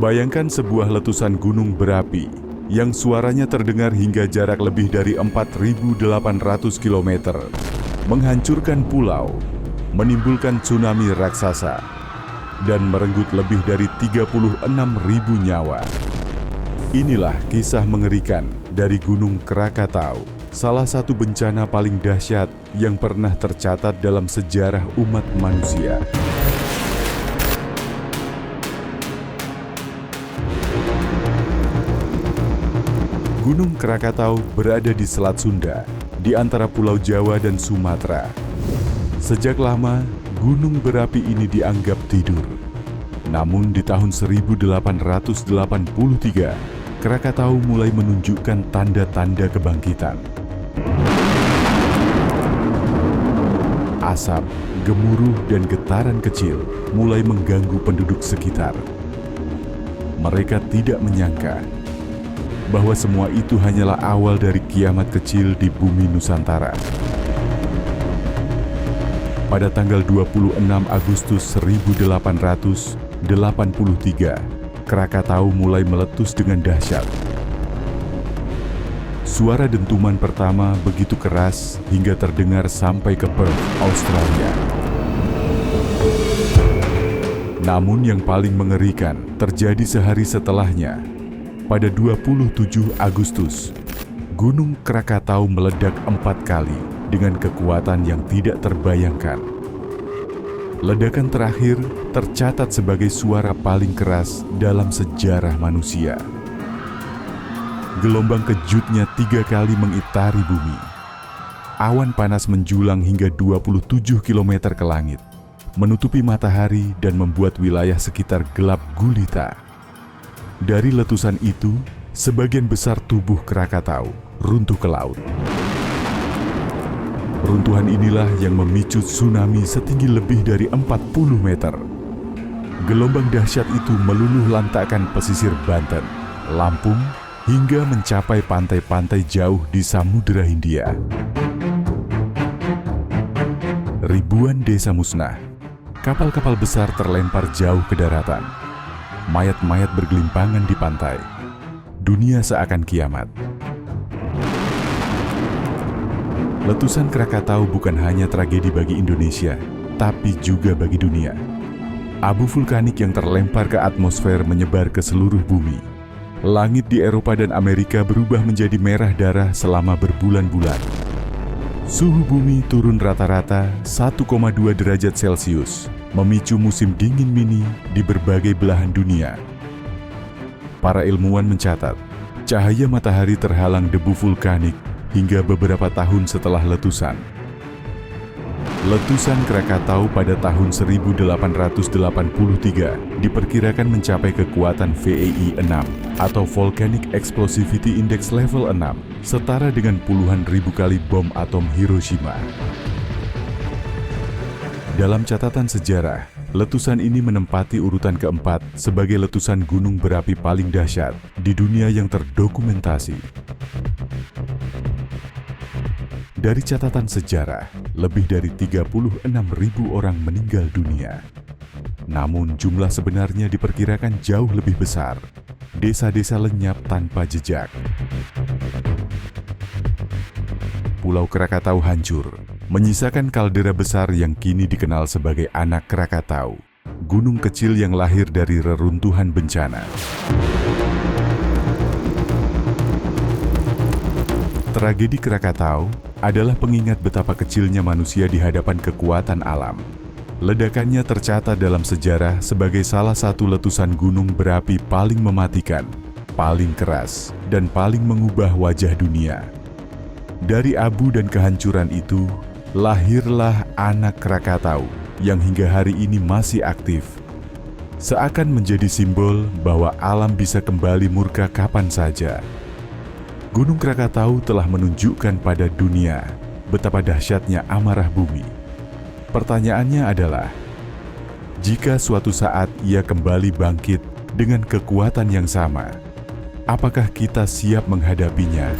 Bayangkan sebuah letusan gunung berapi yang suaranya terdengar hingga jarak lebih dari 4.800 km, menghancurkan pulau, menimbulkan tsunami raksasa, dan merenggut lebih dari 36.000 nyawa. Inilah kisah mengerikan dari Gunung Krakatau, salah satu bencana paling dahsyat yang pernah tercatat dalam sejarah umat manusia. Gunung Krakatau berada di Selat Sunda, di antara Pulau Jawa dan Sumatera. Sejak lama, gunung berapi ini dianggap tidur. Namun di tahun 1883, Krakatau mulai menunjukkan tanda-tanda kebangkitan. Asap, gemuruh, dan getaran kecil mulai mengganggu penduduk sekitar. Mereka tidak menyangka bahwa semua itu hanyalah awal dari kiamat kecil di bumi Nusantara. Pada tanggal 26 Agustus 1883, Krakatau mulai meletus dengan dahsyat. Suara dentuman pertama begitu keras hingga terdengar sampai ke Perth, Australia. Namun yang paling mengerikan terjadi sehari setelahnya. Pada 27 Agustus, Gunung Krakatau meledak 4 kali dengan kekuatan yang tidak terbayangkan. Ledakan terakhir tercatat sebagai suara paling keras dalam sejarah manusia. Gelombang kejutnya 3 kali mengitari bumi. Awan panas menjulang hingga 27 km ke langit, menutupi matahari dan membuat wilayah sekitar gelap gulita. Dari letusan itu, sebagian besar tubuh Krakatau runtuh ke laut. Runtuhan inilah yang memicu tsunami setinggi lebih dari 40 meter. Gelombang dahsyat itu meluluh lantakkan pesisir Banten, Lampung, hingga mencapai pantai-pantai jauh di Samudera Hindia. Ribuan desa musnah, kapal-kapal besar terlempar jauh ke daratan. Mayat-mayat bergelimpangan di pantai. Dunia seakan kiamat. Letusan Krakatau bukan hanya tragedi bagi Indonesia, tapi juga bagi dunia. Abu vulkanik yang terlempar ke atmosfer menyebar ke seluruh bumi. Langit di Eropa dan Amerika berubah menjadi merah darah selama berbulan-bulan. Suhu bumi turun rata-rata 1,2 derajat Celcius, memicu musim dingin mini di berbagai belahan dunia. Para ilmuwan mencatat, cahaya matahari terhalang debu vulkanik hingga beberapa tahun setelah letusan. Letusan Krakatau pada tahun 1883 diperkirakan mencapai kekuatan VEI 6 atau Volcanic Explosivity Index level 6, setara dengan puluhan ribu kali bom atom Hiroshima. Dalam catatan sejarah, letusan ini menempati urutan keempat sebagai letusan gunung berapi paling dahsyat di dunia yang terdokumentasi. Dari catatan sejarah, lebih dari 36.000 orang meninggal dunia. Namun jumlah sebenarnya diperkirakan jauh lebih besar. Desa-desa lenyap tanpa jejak. Pulau Krakatau hancur, menyisakan kaldera besar yang kini dikenal sebagai Anak Krakatau, gunung kecil yang lahir dari reruntuhan bencana. Tragedi Krakatau adalah pengingat betapa kecilnya manusia di hadapan kekuatan alam. Ledakannya tercatat dalam sejarah sebagai salah satu letusan gunung berapi paling mematikan, paling keras, dan paling mengubah wajah dunia. Dari abu dan kehancuran itu, lahirlah Anak Krakatau yang hingga hari ini masih aktif. Seakan menjadi simbol bahwa alam bisa kembali murka kapan saja. Gunung Krakatau telah menunjukkan pada dunia betapa dahsyatnya amarah bumi. Pertanyaannya adalah, jika suatu saat ia kembali bangkit dengan kekuatan yang sama, apakah kita siap menghadapinya?